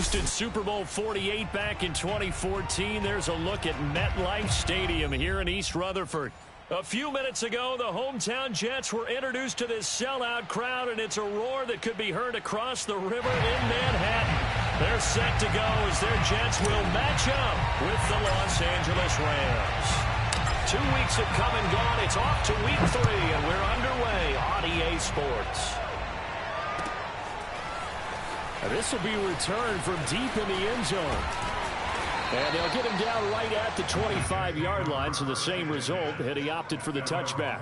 hosted Super Bowl 48 back in 2014. There's a look at MetLife Stadium here in East Rutherford. A few minutes ago, the hometown Jets were introduced to this sellout crowd, and it's a roar that could be heard across the river in Manhattan. They're set to go as their Jets will match up with the Los Angeles Rams. 2 weeks have come and gone. It's off to week 3, and we're underway on EA Sports. This will be returned from deep in the end zone. And they'll get him down right at the 25-yard line, so the same result, and he opted for the touchback.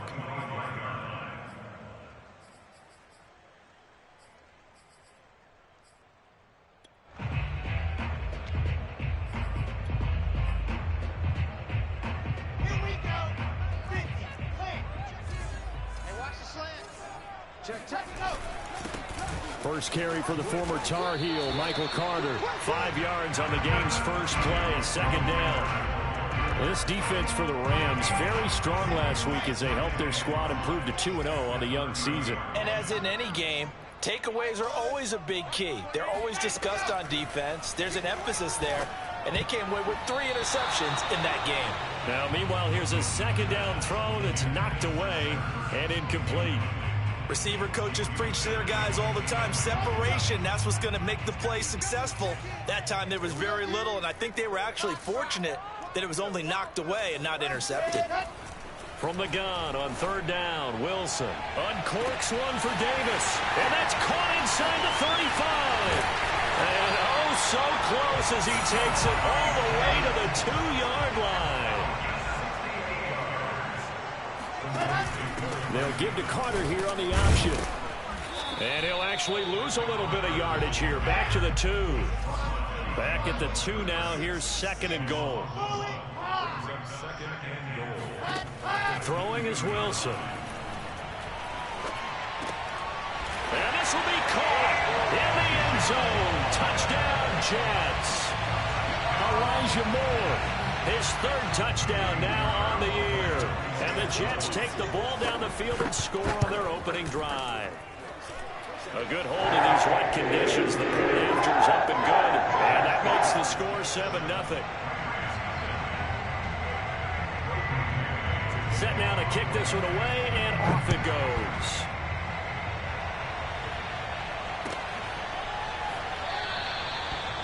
Here we go. 50, play. Hey, watch the slant. Check, go. First carry for the former Tar Heel, Michael Carter. 5 yards on the game's first play, second down. This defense for the Rams, very strong last week as they helped their squad improve to 2-0 on the young season. And as in any game, takeaways are always a big key. They're always discussed on defense. There's an emphasis there, and they came away with 3 interceptions in that game. Now, meanwhile, here's a second down throw that's knocked away and incomplete. Receiver coaches preach to their guys all the time. Separation, that's what's going to make the play successful. That time there was very little, and I think they were actually fortunate that it was only knocked away and not intercepted. From the gun on third down, Wilson uncorks one for Davis, and that's caught inside the 35. And oh, so close as he takes it all the way to the 2-yard line. They'll give to Carter here on the option. And he'll actually lose a little bit of yardage here. Back to the 2. Back at the 2 now. Here's second and goal. Throwing is Wilson. And this will be caught in the end zone. Touchdown, Jets. Elijah Moore, his 3rd touchdown now on the year. And the Jets take the ball down the field and score on their opening drive. A good hold in these wet conditions. The point after's up and good. And that makes the score 7-0. Set now to kick this one away, and off it goes.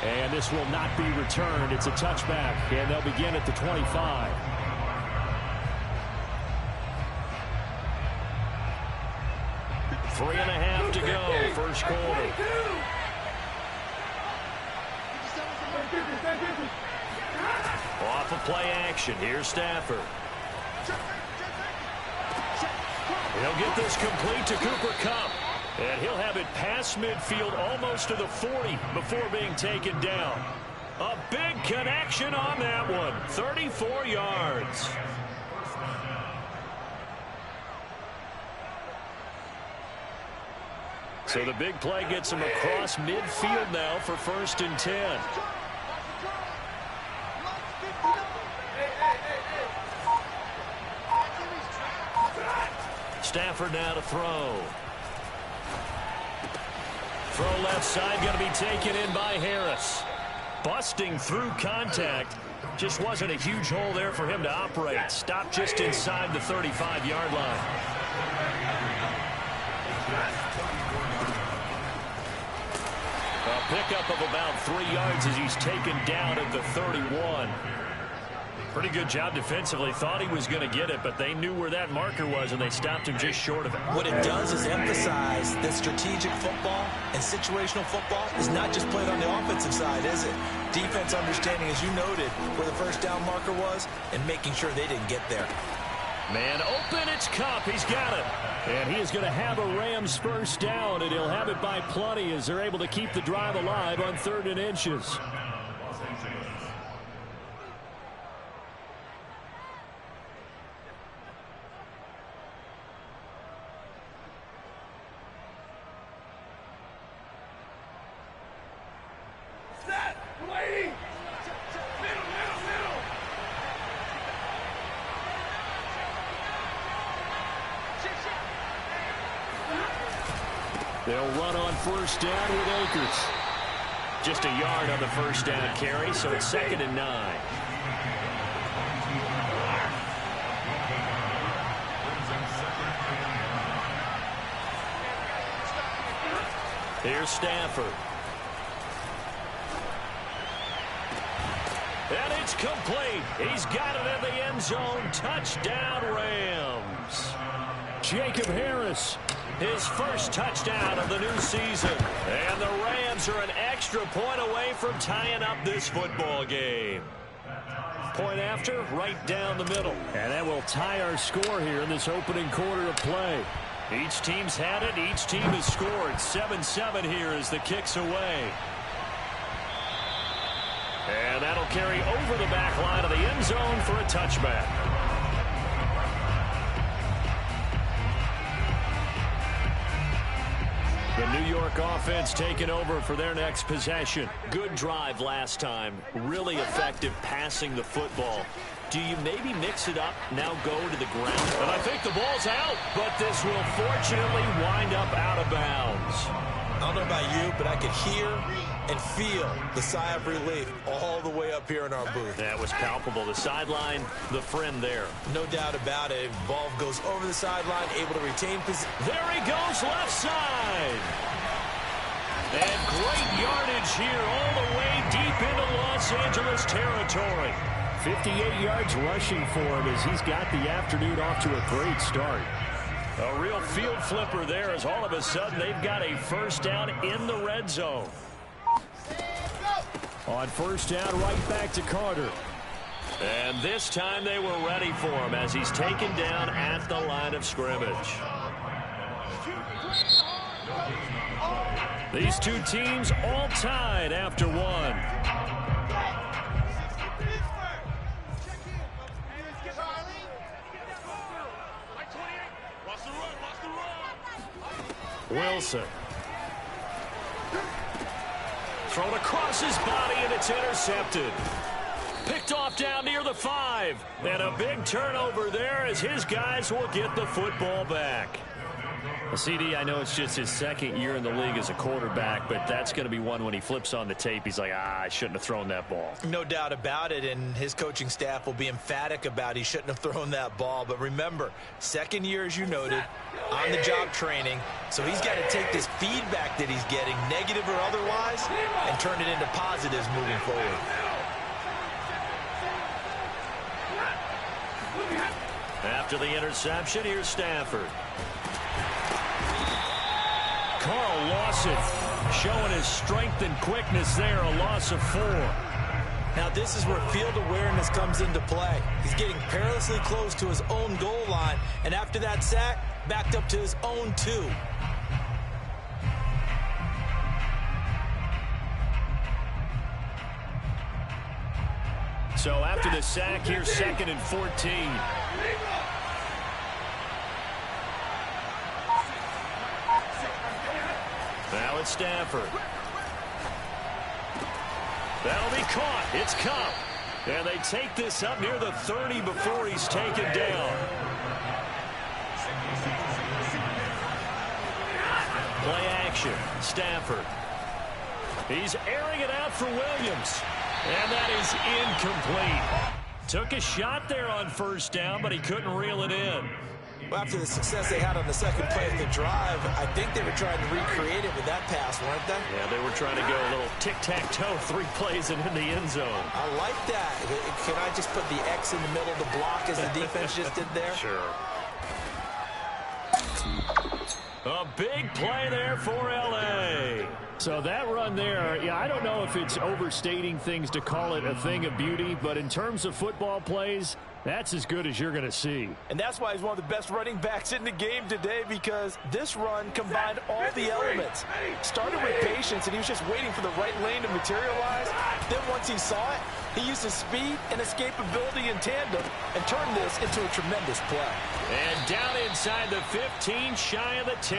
And this will not be returned. It's a touchback, and they'll begin at the 25. Three and a half to go, first quarter. Off of play action, here's Stafford. He'll get this complete to Cooper Kupp. And he'll have it past midfield almost to the 40 before being taken down. A big connection on that one. 34 yards. So the big play gets him across midfield now for 1st and 10. Stafford now to throw. Throw left side, going to be taken in by Harris. Busting through contact. Just wasn't a huge hole there for him to operate. Stopped just inside the 35-yard line. A pickup of about 3 yards as he's taken down at the 31. Pretty good job defensively. Thought he was going to get it, but they knew where that marker was, and they stopped him just short of it. What it does is emphasize that strategic football and situational football is not just played on the offensive side, is it? Defense understanding, as you noted, where the first down marker was and making sure they didn't get there. Man open, it's Kupp. He's got it. And he is going to have a Rams first down, and he'll have it by plenty as they're able to keep the drive alive on 3rd and inches. They'll run on first down with Akers. just a yard on the first down carry, so it's 2nd and 9. Here's Stafford. And it's complete. He's got it in the end zone. Touchdown, Rams. Jacob Harris, his first touchdown of the new season. And the Rams are an extra point away from tying up this football game. Point after, right down the middle. And that will tie our score here in this opening quarter of play. Each team's had it. Each team has scored. 7-7 here as the kick's away. And that'll carry over the back line of the end zone for a touchback. The New York offense taking over for their next possession. Good drive last time. Really effective passing the football. Do you maybe mix it up, now go to the ground? And I think the ball's out, but this will fortunately wind up out of bounds. I don't know about you, but I could hear and feel the sigh of relief all the way up here in our booth. That was palpable. The sideline, the friend there. No doubt about it. Ball goes over the sideline, able to retain position. There he goes, left side. And great yardage here all the way deep into Los Angeles territory. 58 yards rushing for him as he's got the afternoon off to a great start. A real field flipper there as all of a sudden they've got a first down in the red zone. On first down, right back to Carter. And this time they were ready for him as he's taken down at the line of scrimmage. These two teams all tied after one. Wilson. Thrown across his body, and it's intercepted. Picked off down near the 5. And a big turnover there as his guys will get the football back. CD, I know it's just his second year in the league as a quarterback, but that's going to be one when he flips on the tape. He's like, I shouldn't have thrown that ball. No doubt about it, and his coaching staff will be emphatic about he shouldn't have thrown that ball. But remember, second year, as you noted, on-the-job training, so he's got to take this feedback that he's getting, negative or otherwise, and turn it into positives moving forward. After the interception, here's Stafford. Carl Lawson showing his strength and quickness there, a loss of 4. Now this is where field awareness comes into play. He's getting perilously close to his own goal line, and after that sack, backed up to his own 2. So after the sack, here's 2nd and 14. Now it's Stafford. That'll be caught. It's Kupp. And they take this up near the 30 before he's taken down. Play action. Stafford. He's airing it out for Williams. And that is incomplete. Took a shot there on first down, but he couldn't reel it in. Well, after the success they had on the second play of the drive, I think they were trying to recreate it with that pass, weren't they? Yeah, they were trying to go a little tic-tac-toe, 3 plays and in the end zone. I like that. Can I just put the X in the middle of the block as the defense just did there? Sure. A big play there for L.A. So that run there, yeah, I don't know if it's overstating things to call it a thing of beauty, but in terms of football plays, that's as good as you're going to see. And that's why he's one of the best running backs in the game today, because this run combined all the elements. Started with patience, and he was just waiting for the right lane to materialize. Then once he saw it, he used his speed and escapability in tandem and turned this into a tremendous play. And down inside the 15, shy of the 10.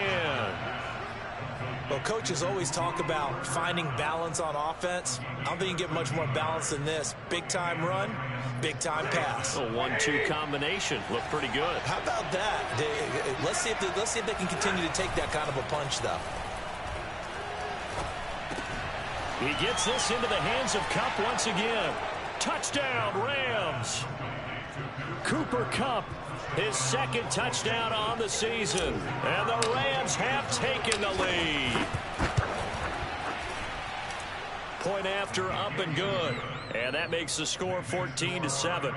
Well, coaches always talk about finding balance on offense. I don't think you get much more balance than this. Big-time run, big-time pass. A 1-2 combination. Looked pretty good. How about that? Let's see if they can continue to take that kind of a punch, though. He gets this into the hands of Kupp once again. Touchdown, Rams. Cooper Kupp, his second touchdown on the season. And the Rams have taken the lead. Point after, up and good. And that makes the score 14-7.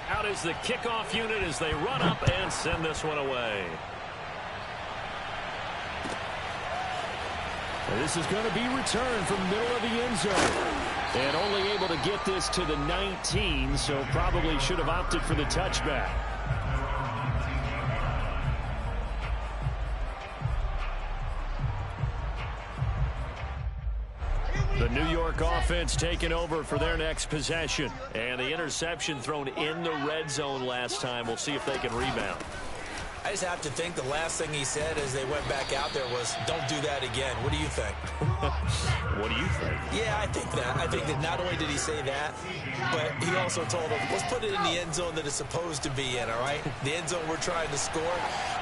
Out is the kickoff unit as they run up and send this one away. And this is going to be returned from middle of the end zone. And only able to get this to the 19, so probably should have opted for the touchback. The New York offense taking over for their next possession. And the interception thrown in the red zone last time. We'll see if they can rebound. I just have to think the last thing he said as they went back out there was, don't do that again. What do you think? What do you think? Yeah, I think that. I think that not only did he say that, but he also told them, let's put it in the end zone that it's supposed to be in, all right? The end zone we're trying to score.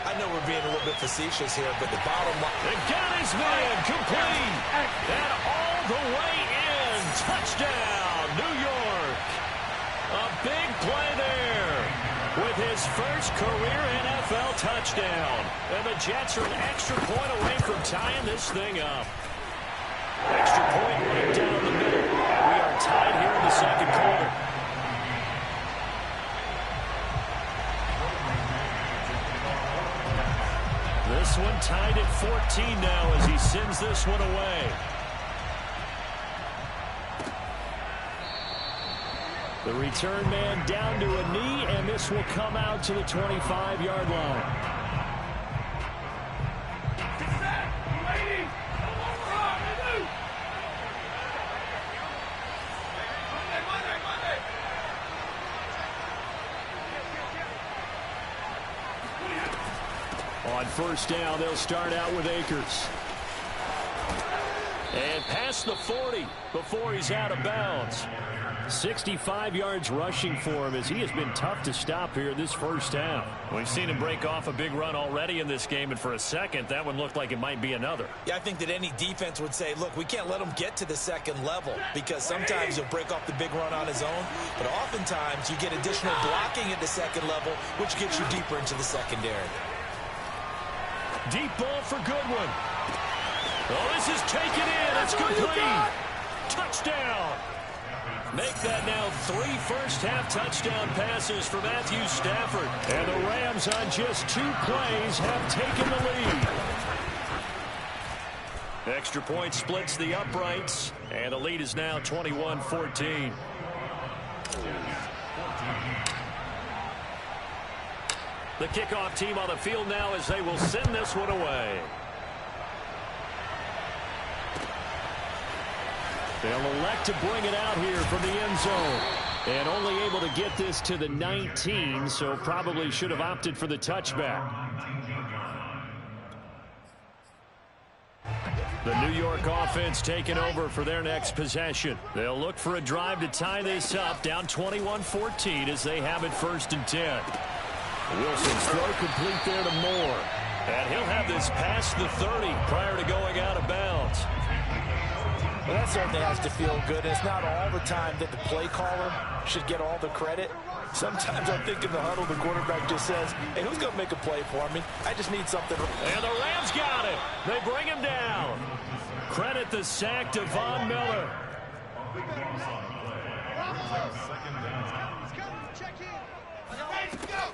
I know we're being a little bit facetious here, but the bottom line. They got his man complete. And all the way in. Touchdown, New York. A big play there with his first career NFL touchdown. And the Jets are an extra point away from tying this thing up. Extra point right down the middle. And we are tied here in the second quarter. This one tied at 14 now as he sends this one away. The return man down to a knee, and this will come out to the 25-yard line. On first down, they'll start out with Akers. And past the 40 before he's out of bounds. 65 yards rushing for him as he has been tough to stop here this first half. We've seen him break off a big run already in this game, and for a second, that one looked like it might be another. Yeah, I think that any defense would say, look, we can't let him get to the second level because sometimes he'll break off the big run on his own, but oftentimes you get additional blocking at the second level, which gets you deeper into the secondary. Deep ball for Goodwin. Oh, this is taken in. It's complete. Touchdown. Make that now 3 first-half touchdown passes for Matthew Stafford. And the Rams on just 2 plays have taken the lead. Extra point splits the uprights, and the lead is now 21-14. The kickoff team on the field now as they will send this one away. They'll elect to bring it out here from the end zone. And only able to get this to the 19, so probably should have opted for the touchback. The New York offense taking over for their next possession. They'll look for a drive to tie this up, down 21-14 as they have it 1st and 10. Wilson's throw complete there to Moore. And he'll have this past the 30 prior to going out of bounds. Well, that certainly has to feel good. It's not all the time that the play caller should get all the credit. Sometimes I think in the huddle, the quarterback just says, hey, who's going to make a play for me? I just need something. And the Rams got it. They bring him down. Credit the sack to Von Miller.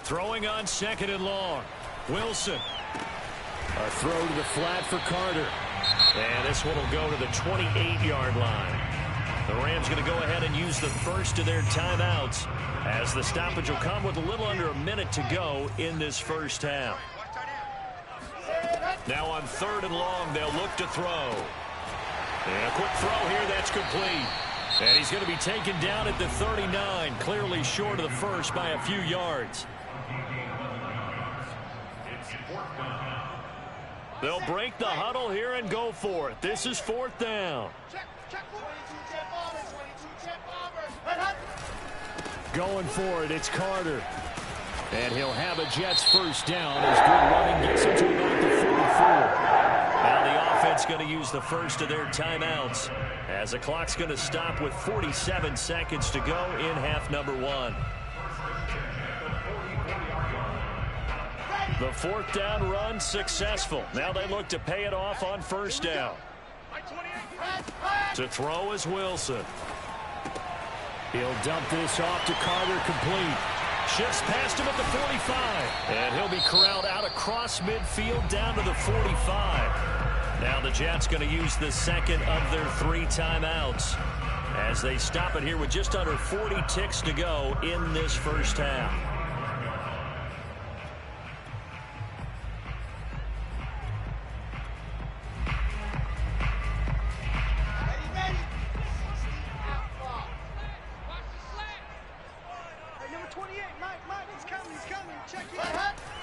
Throwing on 2nd and long. Wilson. A throw to the flat for Carter. And this one will go to the 28-yard line. The Rams going to go ahead and use the first of their timeouts as the stoppage will come with a little under a minute to go in this first half. Now on 3rd and long, they'll look to throw. And a quick throw here, that's complete. And he's going to be taken down at the 39, clearly short of the first by a few yards. They'll break the huddle here and go for it. This is 4th down. Going for it, it's Carter. And he'll have a Jets first down as good running gets him to about the 44. Giants going to use the first of their timeouts as the clock's going to stop with 47 seconds to go in half number 1. The fourth down run successful. Now they look to pay it off on first down. To throw is Wilson. He'll dump this off to Carter, complete. Shifts past him at the 45. And he'll be corralled out across midfield down to the 45. Now the Jets going to use the second of their 3 timeouts as they stop it here with just under 40 ticks to go in this first half.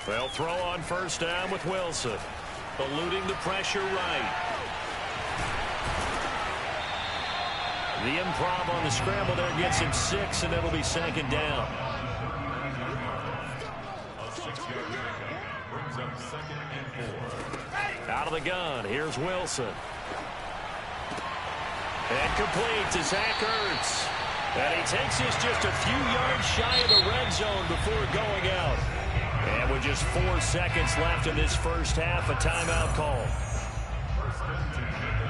They'll throw on first down with Wilson. Eluding the pressure right. The improv on the scramble there gets him 6, and it'll be second down. Out of the gun, here's Wilson. And complete to Zach Ertz. And he takes this just a few yards shy of the red zone before going out. And with just 4 seconds left in this first half, a timeout call.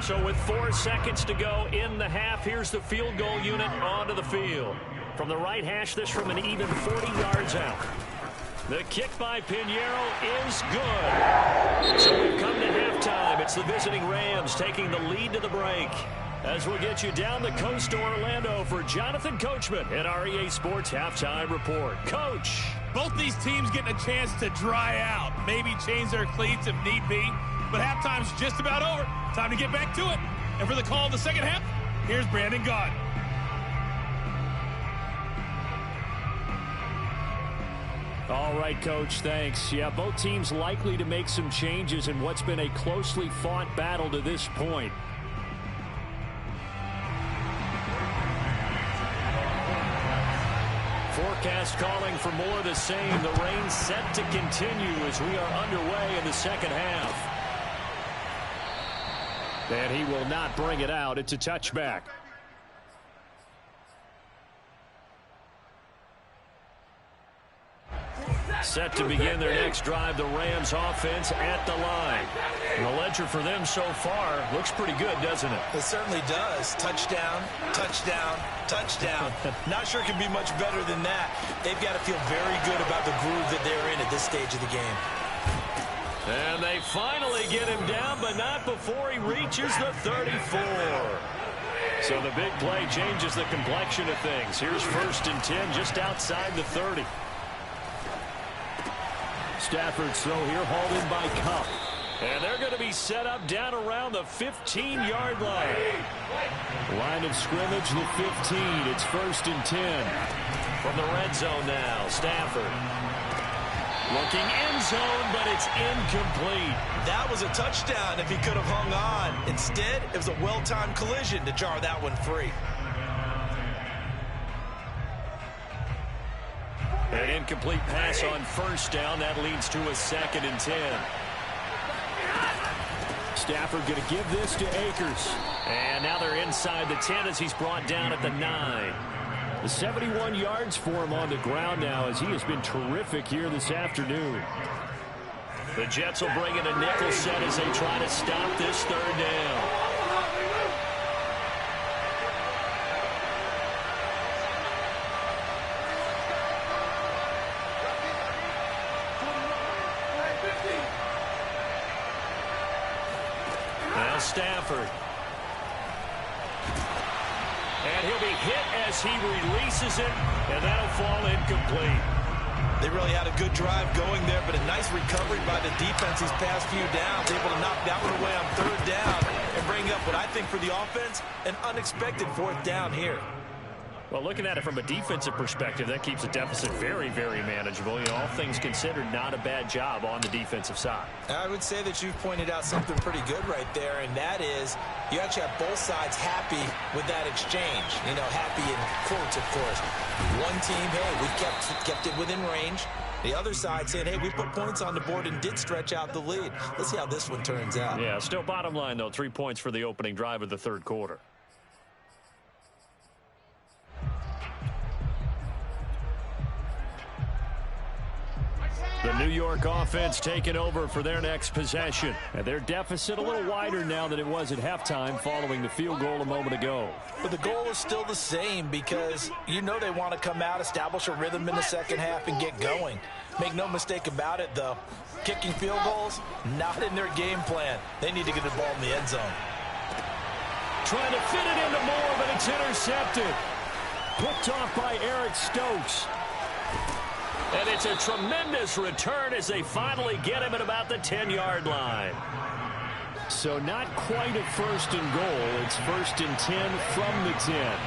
So with 4 seconds to go in the half, here's the field goal unit onto the field. From the right hash, this from an even 40 yards out. The kick by Pinheiro is good. So we've come to halftime. It's the visiting Rams taking the lead to the break. As we'll get you down the coast to Orlando for Jonathan Coachman at our EA Sports Halftime Report. Coach. Both these teams getting a chance to dry out, maybe change their cleats if need be, but halftime's just about over. Time to get back to it. And for the call of the second half, here's Brandon Gaudin. All right, Coach, thanks. Yeah, both teams likely to make some changes in what's been a closely fought battle to this point. Forecast calling for more of the same. The rain set to continue as we are underway in the second half. And he will not bring it out. It's a touchback. Set to begin their next drive, the Rams offense at the line. And the ledger for them so far looks pretty good, doesn't it? It certainly does. Touchdown, touchdown, touchdown. Not sure it can be much better than that. They've got to feel very good about the groove that they're in at this stage of the game. And they finally get him down, but not before he reaches the 34. So the big play changes the complexion of things. Here's 1st and 10 just outside the 30. Stafford's throw here hauled in by Kupp. And they're going to be set up down around the 15-yard line. Line of scrimmage, the 15. It's 1st and 10. From the red zone now, Stafford. Looking end zone, but it's incomplete. That was a touchdown if he could have hung on. Instead, it was a well-timed collision to jar that one free. An incomplete pass on 1st down. That leads to a 2nd and 10. Stafford going to give this to Akers. And now they're inside the 10 as he's brought down at the 9. The 71 yards for him on the ground now as he has been terrific here this afternoon. The Jets will bring in a nickel set as they try to stop this 3rd down. Now Stafford. And he'll be hit as he releases it, and that'll fall incomplete. They really had a good drive going there, but a nice recovery by the defense these past few downs, able to knock that one away on 3rd down and bring up what I think for the offense, an unexpected 4th down here. Well, looking at it from a defensive perspective, that keeps the deficit very, very manageable. You know, all things considered, not a bad job on the defensive side. I would say that you've pointed out something pretty good right there, and that is you actually have both sides happy with that exchange. You know, happy in quotes, of course. One team, hey, we kept it within range. The other side saying, hey, we put points on the board and did stretch out the lead. Let's see how this one turns out. Yeah, still bottom line, though, 3 points for the opening drive of the third quarter. The New York offense taking over for their next possession. And their deficit a little wider now than it was at halftime following the field goal a moment ago. But the goal is still the same because you know they want to come out, establish a rhythm in the second half, and get going. Make no mistake about it, though. Kicking field goals, not in their game plan. They need to get the ball in the end zone. Trying to fit it into Moore, but it's intercepted. Picked off by Eric Stokes. And it's a tremendous return as they finally get him at about the 10-yard line. So not quite a first and goal. It's first and 10 from the 10.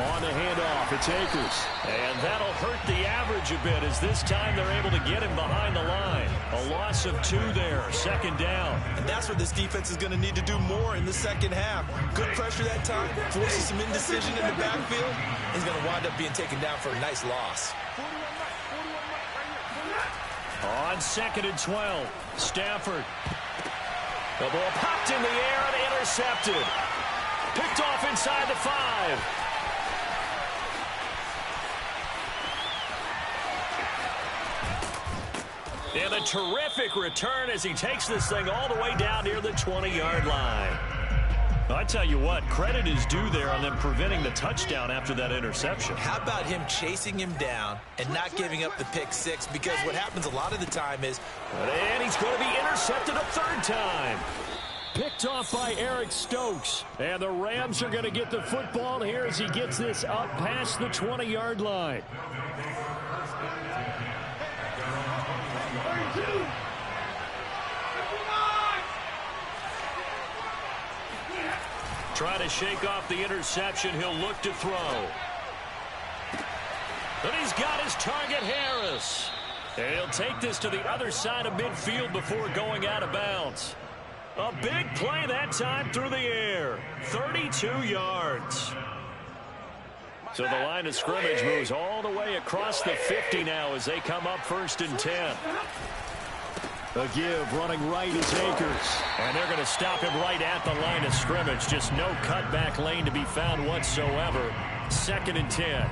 On the handoff, it's Akers. And that'll hurt the average a bit as this time they're able to get him behind the line. A loss of 2 there, second down. And that's what this defense is going to need to do more in the second half. Good pressure that time, forces some indecision in the backfield. He's going to wind up being taken down for a nice loss. On second and 12, Stafford. The ball popped in the air and intercepted. Picked off inside the 5. And a terrific return as he takes this thing all the way down near the 20-yard line. I tell you what, credit is due there on them preventing the touchdown after that interception. How about him chasing him down and not giving up the pick 6? Because what happens a lot of the time is... And he's going to be intercepted a third time. Picked off by Eric Stokes. And the Rams are going to get the football here as he gets this up past the 20-yard line. Try to shake off the interception. He'll look to throw. And he's got his target, Harris. And he'll take this to the other side of midfield before going out of bounds. A big play that time through the air. 32 yards. So the line of scrimmage moves all the way across the 50 now as they come up first and 10. A give running right is Akers. And they're going to stop him right at the line of scrimmage. Just no cutback lane to be found whatsoever. Second and 10.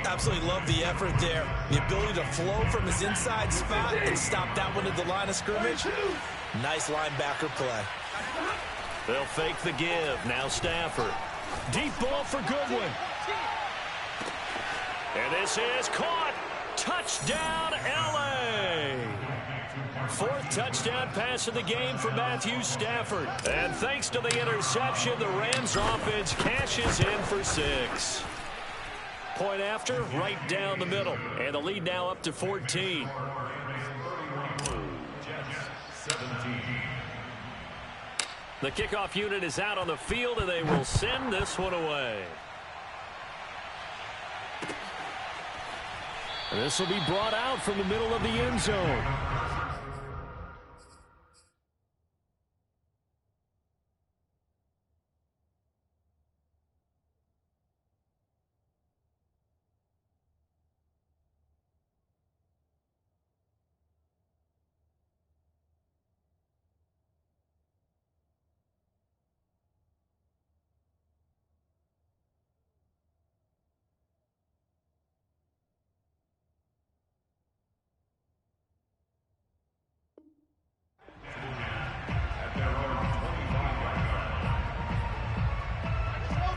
Absolutely love the effort there. The ability to flow from his inside spot and stop that one at the line of scrimmage. Nice linebacker play. They'll fake the give. Now Stafford. Deep ball for Goodwin. And this is caught. Touchdown, L.A. Fourth touchdown pass of the game for Matthew Stafford. And thanks to the interception, the Rams offense cashes in for 6. Point after, right down the middle. And the lead now up to 14. The kickoff unit is out on the field, and they will send this one away. This will be brought out from the middle of the end zone.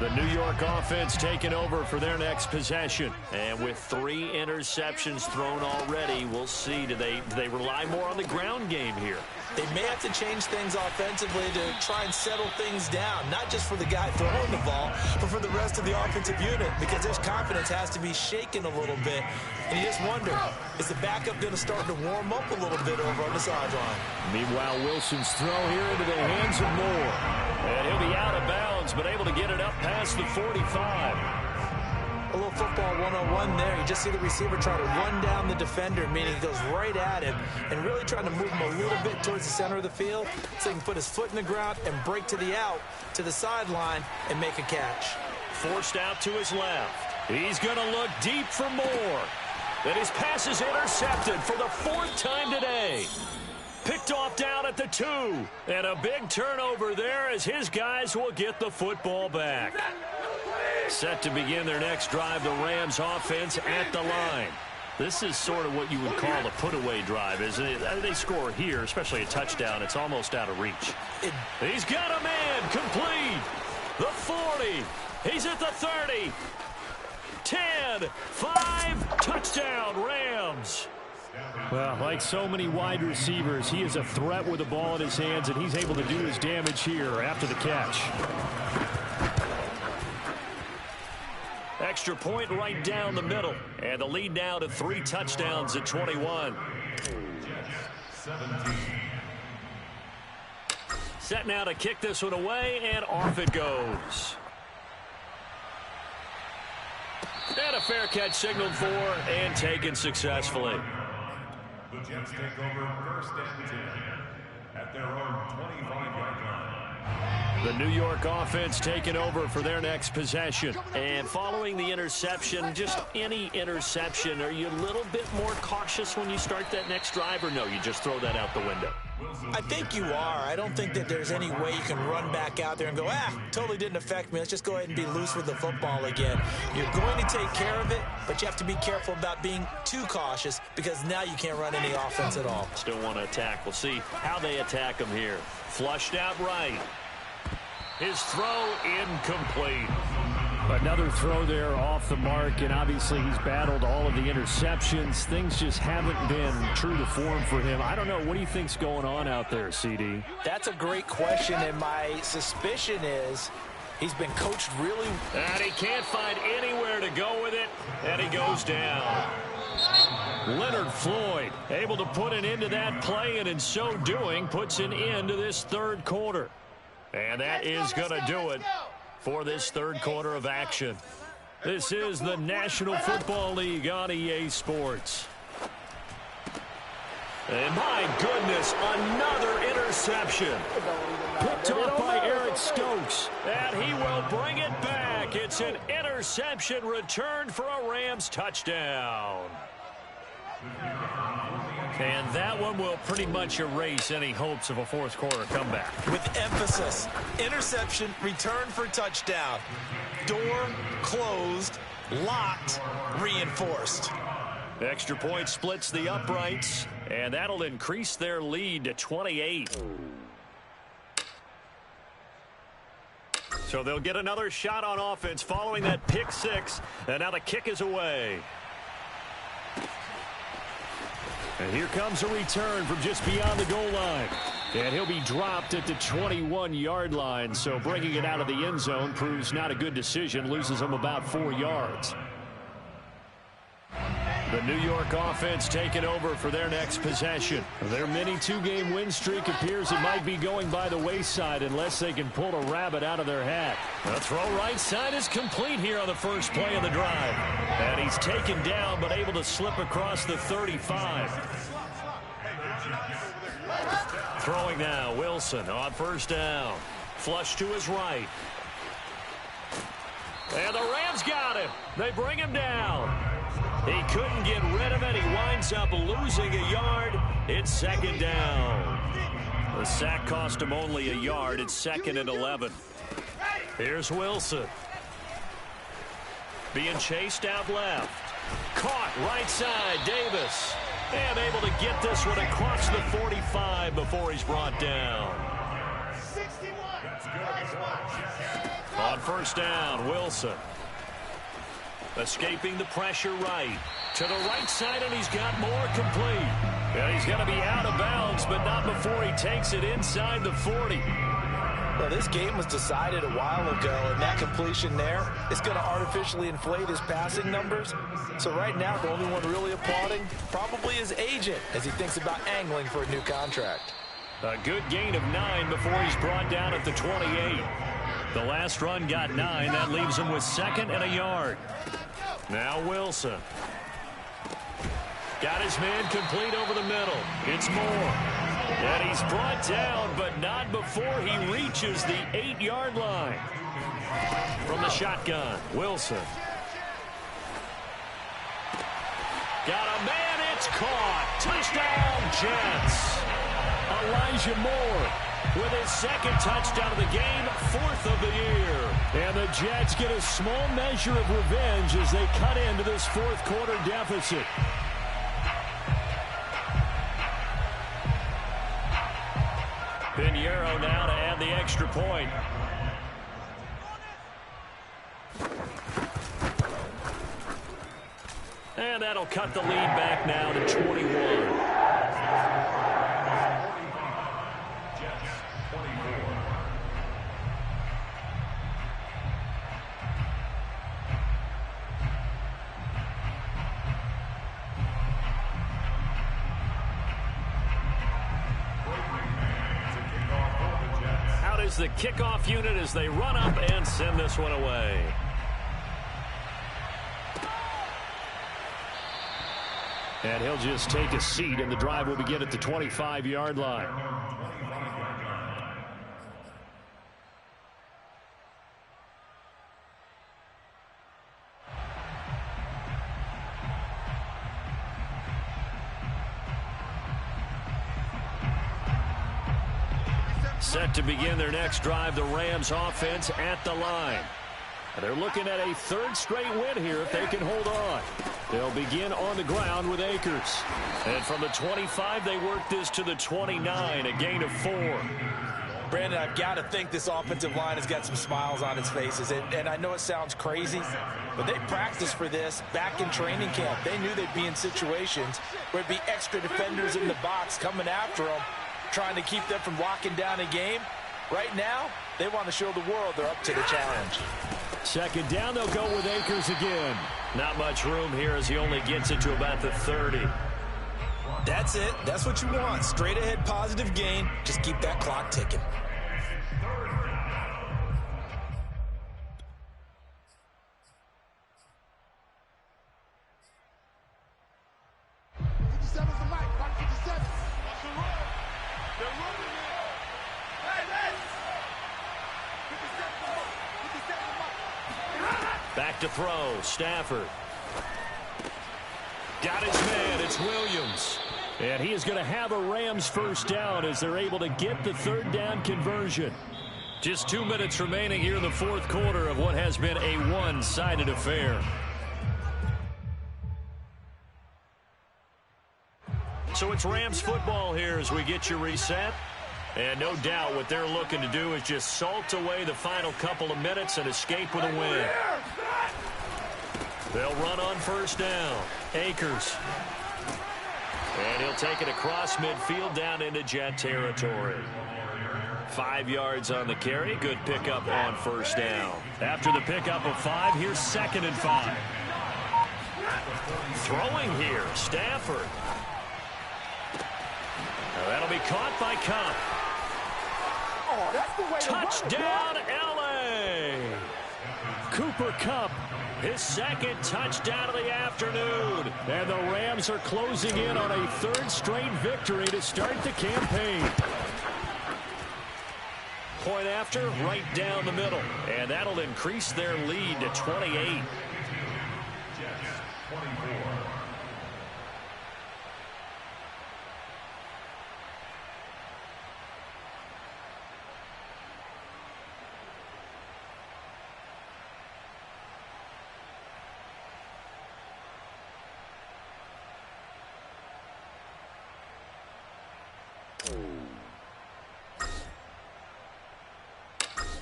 The New York offense taking over for their next possession. And with 3 interceptions thrown already, we'll see. Do they rely more on the ground game here? They may have to change things offensively to try and settle things down, not just for the guy throwing the ball, but for the rest of the offensive unit, because his confidence has to be shaken a little bit. And you just wonder, is the backup going to start to warm up a little bit over on the sideline? Meanwhile, Wilson's throw here into the hands of Moore. And he'll be out of bounds, but able to get it up past the 45. A little football 101 there. You just see the receiver try to run down the defender, meaning he goes right at him and really trying to move him a little bit towards the center of the field so he can put his foot in the ground and break to the out, to the sideline, and make a catch. Forced out to his left. He's going to look deep for Moore. And his pass is intercepted for the 4th time today. Picked off down at the 2. And a big turnover there as his guys will get the football back. Set to begin their next drive, the Rams offense at the line. This is sort of what you would call a put-away drive, isn't it? They score here, especially a touchdown. It's almost out of reach. He's got a man complete. The 40. He's at the 30. 10, 5, touchdown, Rams. Well, like so many wide receivers, he is a threat with the ball in his hands, and he's able to do his damage here after the catch. Extra point right down the middle. And the lead now to 3 touchdowns at 21. Set now to kick this one away, and off it goes. And a fair catch signaled for and taken successfully. The Jets take over 1st and 10 at their own 25-yard line. The New York offense taking over for their next possession. And following the interception, just any interception, are you a little bit more cautious when you start that next drive, or no, you just throw that out the window? I think you are. I don't think that there's any way you can run back out there and go, totally didn't affect me. Let's just go ahead and be loose with the football again. You're going to take care of it, but you have to be careful about being too cautious because now you can't run any offense at all. Still want to attack. We'll see how they attack him here. Flushed out right. His throw incomplete. Another throw there off the mark, and obviously he's battled all of the interceptions. Things just haven't been true to form for him. I don't know. What do you think's going on out there, CD? That's a great question, and my suspicion is he's been coached really. And he can't find anywhere to go with it, and he goes down. Leonard Floyd able to put an end to that play, and in so doing puts an end to this 3rd quarter. And that is going to do it for this 3rd quarter of action. This is the National Football League on EA Sports. And my goodness, another interception. Picked off by Eric Stokes. And he will bring it back. It's an interception returned for a Rams touchdown. And that one will pretty much erase any hopes of a 4th quarter comeback. With emphasis, interception, return for touchdown. Door closed, locked, reinforced. Extra point splits the uprights, and that'll increase their lead to 28. So they'll get another shot on offense following that pick 6, and now the kick is away. And here comes a return from just beyond the goal line. And he'll be dropped at the 21-yard line. So bringing it out of the end zone proves not a good decision. Loses him about 4 yards. The New York offense taking over for their next possession. Their mini 2-game win streak appears it might be going by the wayside unless they can pull a rabbit out of their hat. The throw right side is complete here on the first play of the drive. And he's taken down but able to slip across the 35. Throwing now, Wilson on 1st down. Flush to his right. And the Rams got him. They bring him down. He couldn't get rid of it. He winds up losing a yard. It's 2nd down. The sack cost him only a yard. It's 2nd and 11. Here's Wilson. Being chased out left. Caught right side, Davis. And able to get this one across the 45 before he's brought down. On 1st down, Wilson. Escaping the pressure right. To the right side, and he's got more complete. And he's going to be out of bounds, but not before he takes it inside the 40. Well, this game was decided a while ago, and that completion there is going to artificially inflate his passing numbers. So right now, the only one really applauding probably his agent as he thinks about angling for a new contract. A good gain of 9 before he's brought down at the 28. The last run got 9. That leaves him with 2nd and a yard. Now Wilson. Got his man complete over the middle. It's Moore. And he's brought down, but not before he reaches the 8-yard line. From the shotgun, Wilson. Got a man, it's caught. Touchdown, Jets. Elijah Moore with his 2nd touchdown of the game, 4th of the year. And the Jets get a small measure of revenge as they cut into this 4th quarter deficit. Pinheiro now to add the extra point. And that'll cut the lead back now to 21. The kickoff unit as they run up and send this one away. And he'll just take a seat, and the drive will begin at the 25-yard line. Set to begin their next drive, the Rams offense at the line. They're looking at a 3rd straight win here if they can hold on. They'll begin on the ground with Akers. And from the 25, they work this to the 29, a gain of 4. Brandon, I've got to think this offensive line has got some smiles on its faces. And I know it sounds crazy, but they practiced for this back in training camp. They knew they'd be in situations where it'd be extra defenders in the box coming after them, trying to keep them from locking down a game. Right now, they want to show the world they're up to the challenge. 2nd down, they'll go with Akers again. Not much room here as he only gets it to about the 30. That's it. That's what you want. Straight ahead positive gain. Just keep that clock ticking. Back to throw, Stafford. Got his man, it's Williams. And he is going to have a Rams 1st down as they're able to get the 3rd down conversion. Just 2 minutes remaining here in the 4th quarter of what has been a one-sided affair. So it's Rams football here as we get you reset. And no doubt what they're looking to do is just salt away the final couple of minutes and escape with a win. They'll run on 1st down. Akers. And he'll take it across midfield down into Jet territory. 5 yards on the carry. Good pickup on 1st down. After the pickup of 5, here's 2nd and 5. Throwing here, Stafford. Now that'll be caught by Kupp. Oh, that's the way Touchdown, L.A. Cooper Kupp, his 2nd touchdown of the afternoon. And the Rams are closing in on a 3rd straight victory to start the campaign. Point after, right down the middle. And that'll increase their lead to 28.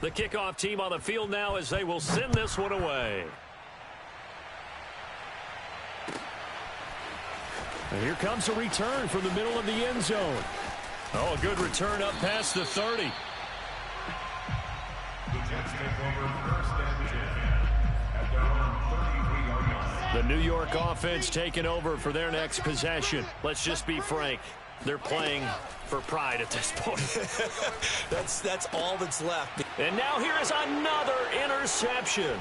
The kickoff team on the field now as they will send this one away. And here comes a return from the middle of the end zone. Oh, a good return up past the 30. The Jets take over first and 10 at their own 33-yard line. The New York offense taking over for their next possession. Let's just be frank. They're playing for pride at this point. That's all that's left. And now here is another interception.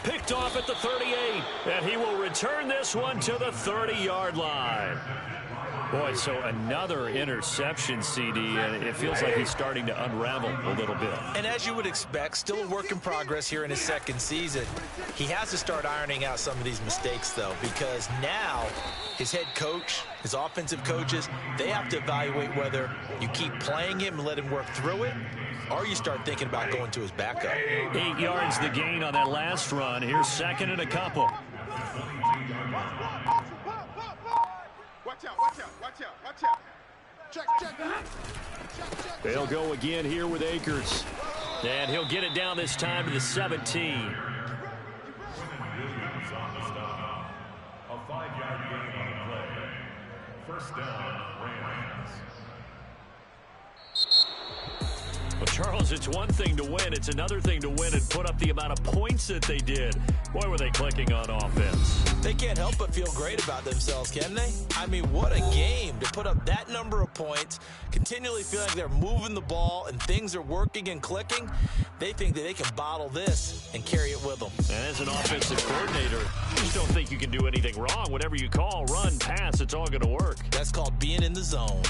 Picked off at the 38, and he will return this one to the 30-yard line. Boy, so another interception, CD, and it feels like he's starting to unravel a little bit. And as you would expect, still a work in progress here in his second season. He has to start ironing out some of these mistakes, though, because now his head coach, his offensive coaches, they have to evaluate whether you keep playing him and let him work through it, or you start thinking about going to his backup. 8 yards the gain on that last run. Here's second and a couple. Watch out, watch out, watch out, watch out. Check. They'll go again here with Akers. And he'll get it down this time to the 17. Williams on the stop. A 5-yard gain on the play. First down, Rams. Well, Charles, it's one thing to win. It's another thing to win and put up the amount of points that they did. Boy, were they clicking on offense. They can't help but feel great about themselves, can they? I mean, what a game to put up that number of points, continually feeling like they're moving the ball and things are working and clicking. They think that they can bottle this and carry it with them. And as an offensive coordinator, you just don't think you can do anything wrong. Whatever you call, run, pass, it's all going to work. That's called being in the zone.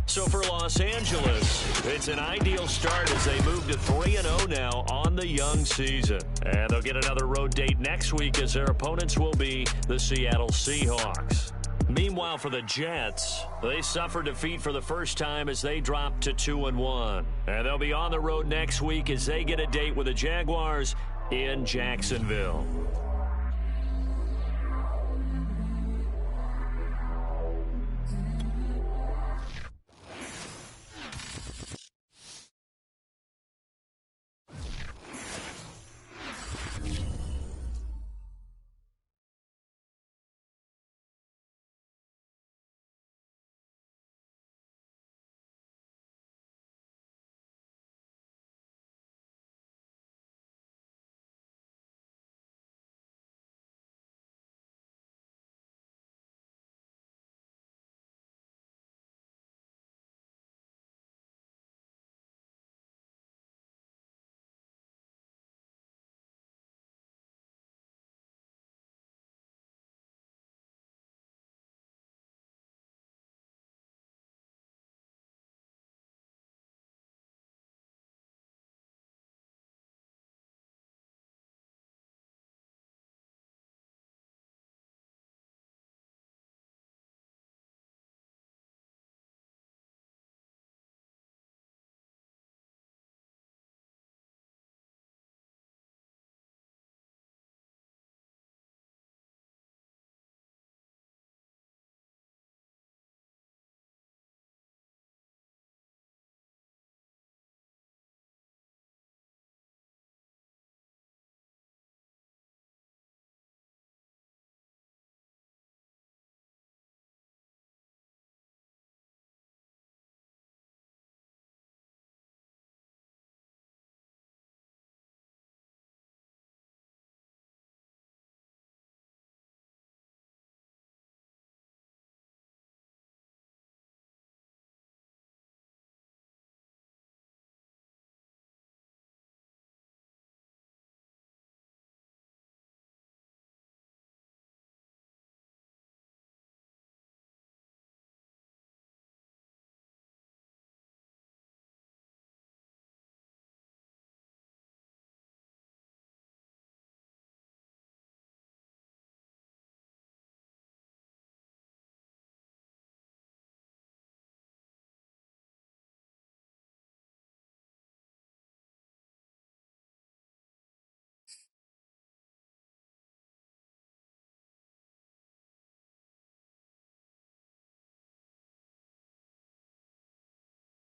So for Los Angeles, it's an ideal start as they move to 3-0 now on the young season. And they'll get another road date next week as their opponents will be the Seattle Seahawks. Meanwhile, for the Jets, they suffered defeat for the first time as they dropped to 2-1. And they'll be on the road next week as they get a date with the Jaguars in Jacksonville.